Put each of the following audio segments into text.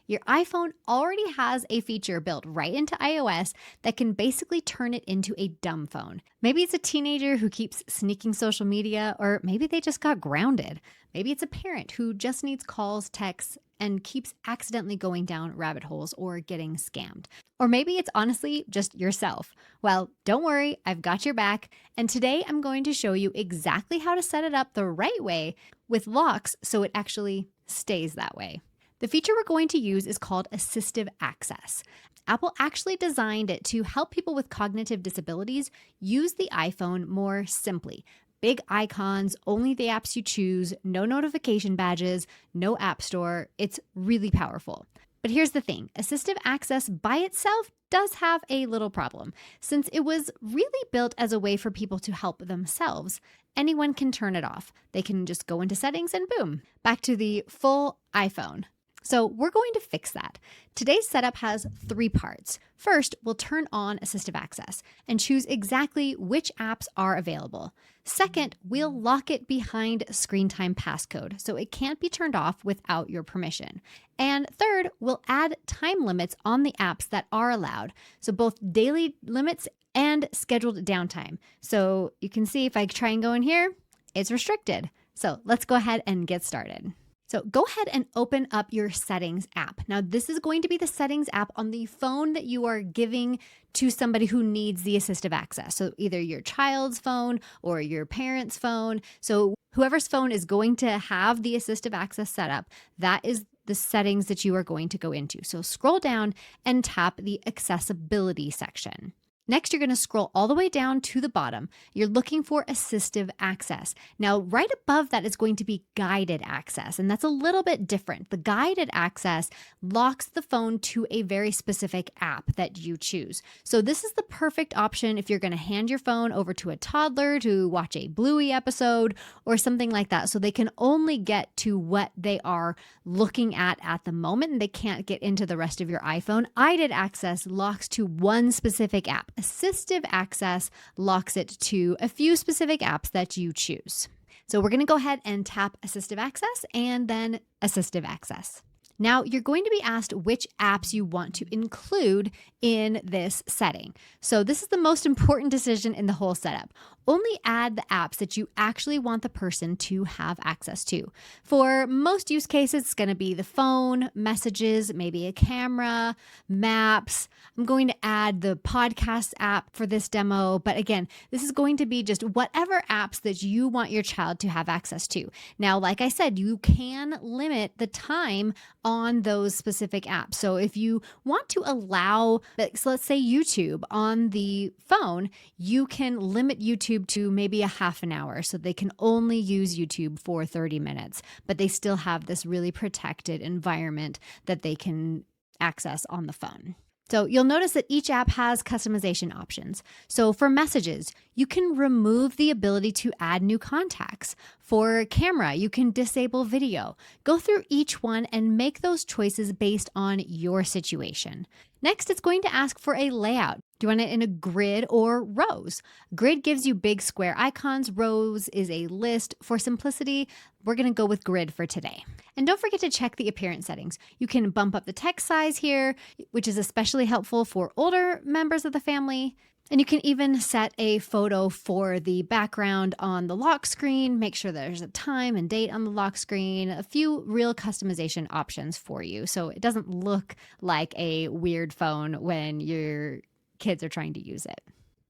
Your iPhone already has a feature built right into iOS that can basically turn it into a dumb phone. Maybe it's a teenager who keeps sneaking social media, or maybe they just got grounded. Maybe it's a parent who just needs calls, texts, and keeps accidentally going down rabbit holes or getting scammed. Or maybe it's honestly just yourself. Well, don't worry, I've got your back. And today I'm going to show you exactly how to set it up the right way with locks so it actually stays that way. The feature we're going to use is called Assistive Access. Apple actually designed it to help people with cognitive disabilities use the iPhone more simply. Big icons, only the apps you choose, no notification badges, no app store. It's really powerful. But here's the thing, Assistive Access by itself does have a little problem. Since it was really built as a way for people to help themselves, anyone can turn it off. They can just go into settings and boom, back to the full iPhone. So we're going to fix that. Today's setup has 3 parts. First, we'll turn on Assistive Access and choose exactly which apps are available. Second, we'll lock it behind screen time passcode, so it can't be turned off without your permission. And third, we'll add time limits on the apps that are allowed, so both daily limits and scheduled downtime. So you can see if I try and go in here, it's restricted. So let's go ahead and get started. So go ahead and open up your settings app. Now this is going to be the settings app on the phone that you are giving to somebody who needs the assistive access. So either your child's phone or your parent's phone. So whoever's phone is going to have the assistive access set up, that is the settings that you are going to go into. So scroll down and tap the accessibility section. Next, you're going to scroll all the way down to the bottom. You're looking for Assistive Access. Now, right above that is going to be Guided Access, and that's a little bit different. The Guided Access locks the phone to a very specific app that you choose. So this is the perfect option if you're going to hand your phone over to a toddler to watch a Bluey episode or something like that, so they can only get to what they are looking at the moment, and they can't get into the rest of your iPhone. Guided Access locks to one specific app. Assistive Access locks it to a few specific apps that you choose. So we're going to go ahead and tap Assistive Access and then Assistive Access. Now you're going to be asked which apps you want to include in this setting. So this is the most important decision in the whole setup. Only add the apps that you actually want the person to have access to. For most use cases, it's going to be the phone, messages, maybe a camera, maps. I'm going to add the podcast app for this demo. But again, this is going to be just whatever apps that you want your child to have access to. Now, like I said, you can limit the time on those specific apps. So if you want to allow, so let's say YouTube on the phone, you can limit YouTube to maybe a half an hour. So they can only use YouTube for 30 minutes, but they still have this really protected environment that they can access on the phone. So you'll notice that each app has customization options. So for messages, you can remove the ability to add new contacts. For camera, you can disable video. Go through each one and make those choices based on your situation. Next, it's going to ask for a layout. Do you want it in a grid or rows? Grid gives you big square icons. Rows is a list. For simplicity, we're going to go with grid for today. And don't forget to check the appearance settings. You can bump up the text size here, which is especially helpful for older members of the family. And you can even set a photo for the background on the lock screen. Make sure there's a time and date on the lock screen. A few real customization options for you, so it doesn't look like a weird phone when your kids are trying to use it.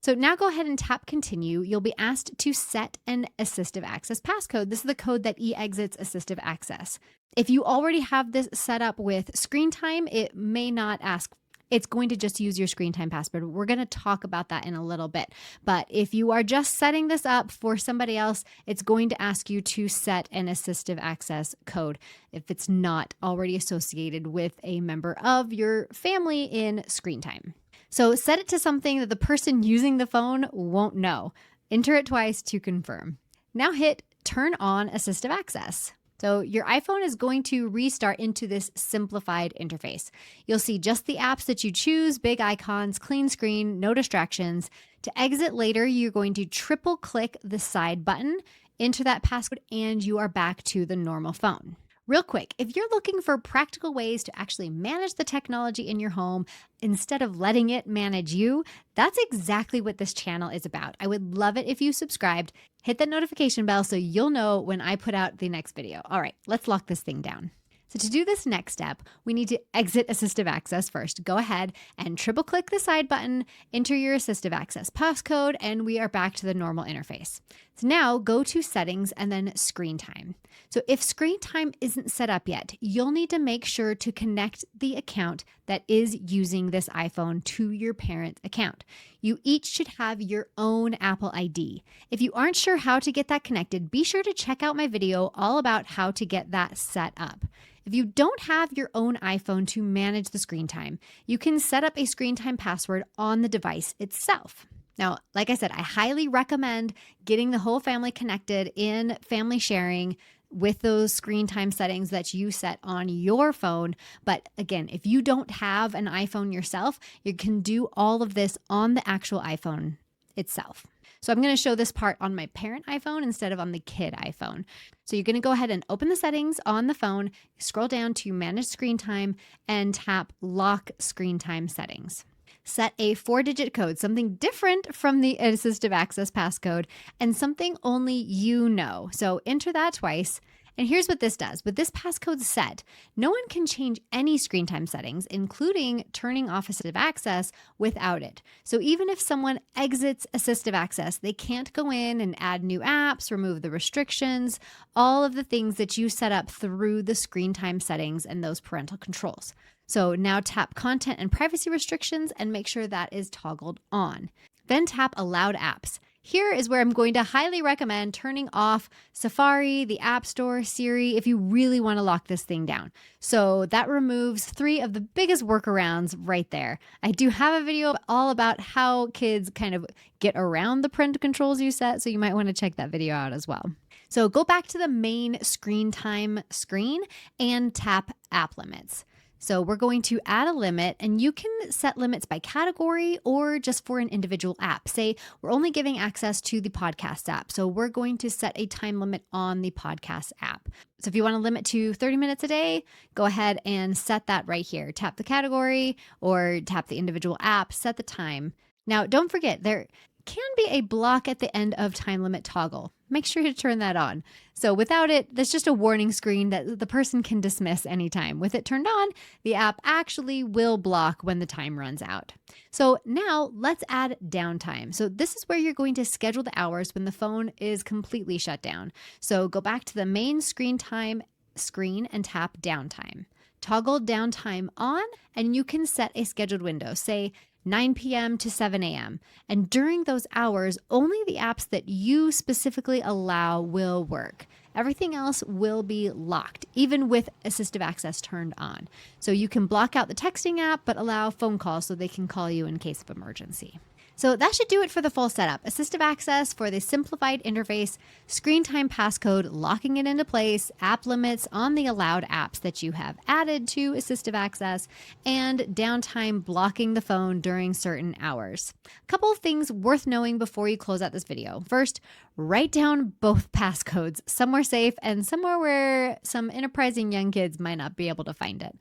So now go ahead and tap continue. You'll be asked to set an Assistive Access passcode. This is the code that exits Assistive Access. If you already have this set up with screen time, it may not ask. It's going to just use your screen time password. We're going to talk about that in a little bit. But if you are just setting this up for somebody else, it's going to ask you to set an Assistive Access code if it's not already associated with a member of your family in screen time. So set it to something that the person using the phone won't know. Enter it twice to confirm. Now hit turn on Assistive Access. So your iPhone is going to restart into this simplified interface. You'll see just the apps that you choose, big icons, clean screen, no distractions. To exit later, you're going to triple click the side button, enter that passcode, and you are back to the normal phone. Real quick, if you're looking for practical ways to actually manage the technology in your home instead of letting it manage you, that's exactly what this channel is about. I would love it if you subscribed, hit that notification bell so you'll know when I put out the next video. All right, let's lock this thing down. So to do this next step, we need to exit Assistive Access first. Go ahead and triple click the side button, enter your Assistive Access passcode, and we are back to the normal interface. So now go to Settings and then Screen Time. So if Screen Time isn't set up yet, you'll need to make sure to connect the account that is using this iPhone to your parent account. You each should have your own Apple ID. If you aren't sure how to get that connected, be sure to check out my video all about how to get that set up. If you don't have your own iPhone to manage the screen time, you can set up a screen time password on the device itself. Now, like I said, I highly recommend getting the whole family connected in family sharing with those screen time settings that you set on your phone. But again, if you don't have an iPhone yourself, you can do all of this on the actual iPhone itself. So I'm going to show this part on my parent iPhone instead of on the kid iPhone. So you're going to go ahead and open the settings on the phone, scroll down to manage screen time and tap lock screen time settings. Set a 4-digit code, something different from the Assistive Access passcode and something only you know. So enter that twice. And here's what this does. With this passcode set, no one can change any screen time settings, including turning off Assistive Access without it. So even if someone exits Assistive Access, they can't go in and add new apps, remove the restrictions, all of the things that you set up through the screen time settings and those parental controls. So now tap Content and Privacy Restrictions and make sure that is toggled on. Then tap Allowed Apps. Here is where I'm going to highly recommend turning off Safari, the App Store, Siri, if you really want to lock this thing down. So that removes 3 of the biggest workarounds right there. I do have a video all about how kids kind of get around the parental controls you set, so you might want to check that video out as well. So go back to the main screen time screen and tap App Limits. So we're going to add a limit, and you can set limits by category or just for an individual app. Say we're only giving access to the podcast app. So we're going to set a time limit on the podcast app. So if you want to limit to 30 minutes a day, go ahead and set that right here. Tap the category or tap the individual app, set the time. Now, don't forget, there can be a block at the end of time limit toggle. Make sure you turn that on. So without it, there's just a warning screen that the person can dismiss anytime. With it turned on, the app actually will block when the time runs out. So now let's add downtime. So this is where you're going to schedule the hours when the phone is completely shut down. So go back to the main screen time screen and tap downtime. Toggle downtime on, and you can set a scheduled window, say 9 p.m. to 7 a.m. And during those hours, only the apps that you specifically allow will work. Everything else will be locked, even with Assistive Access turned on. So you can block out the texting app, but allow phone calls so they can call you in case of emergency. So that should do it for the full setup. Assistive Access for the simplified interface, screen time passcode, locking it into place, app limits on the allowed apps that you have added to Assistive Access, and downtime blocking the phone during certain hours. A couple of things worth knowing before you close out this video. First, write down both passcodes, somewhere safe and somewhere where some enterprising young kids might not be able to find it.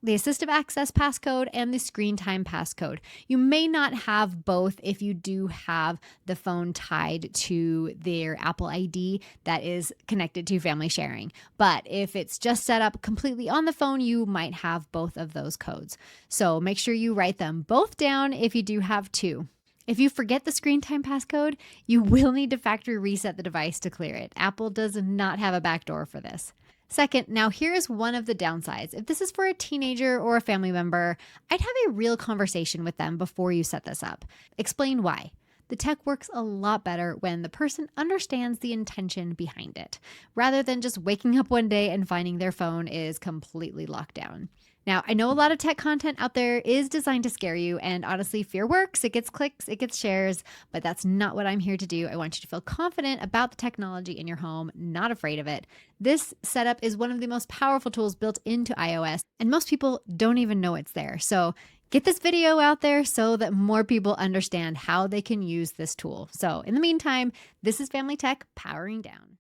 The Assistive Access passcode and the screen time passcode. You may not have both if you do have the phone tied to their Apple ID that is connected to family sharing. But if it's just set up completely on the phone, you might have both of those codes. So make sure you write them both down if you do have 2. If you forget the screen time passcode, you will need to factory reset the device to clear it. Apple does not have a backdoor for this. Second, now here's one of the downsides. If this is for a teenager or a family member, I'd have a real conversation with them before you set this up. Explain why. The tech works a lot better when the person understands the intention behind it, rather than just waking up one day and finding their phone is completely locked down. Now, I know a lot of tech content out there is designed to scare you, and honestly, fear works. It gets clicks, it gets shares, but that's not what I'm here to do. I want you to feel confident about the technology in your home, not afraid of it. This setup is one of the most powerful tools built into iOS, and most people don't even know it's there. So get this video out there so that more people understand how they can use this tool. So in the meantime, this is Family Tech powering down.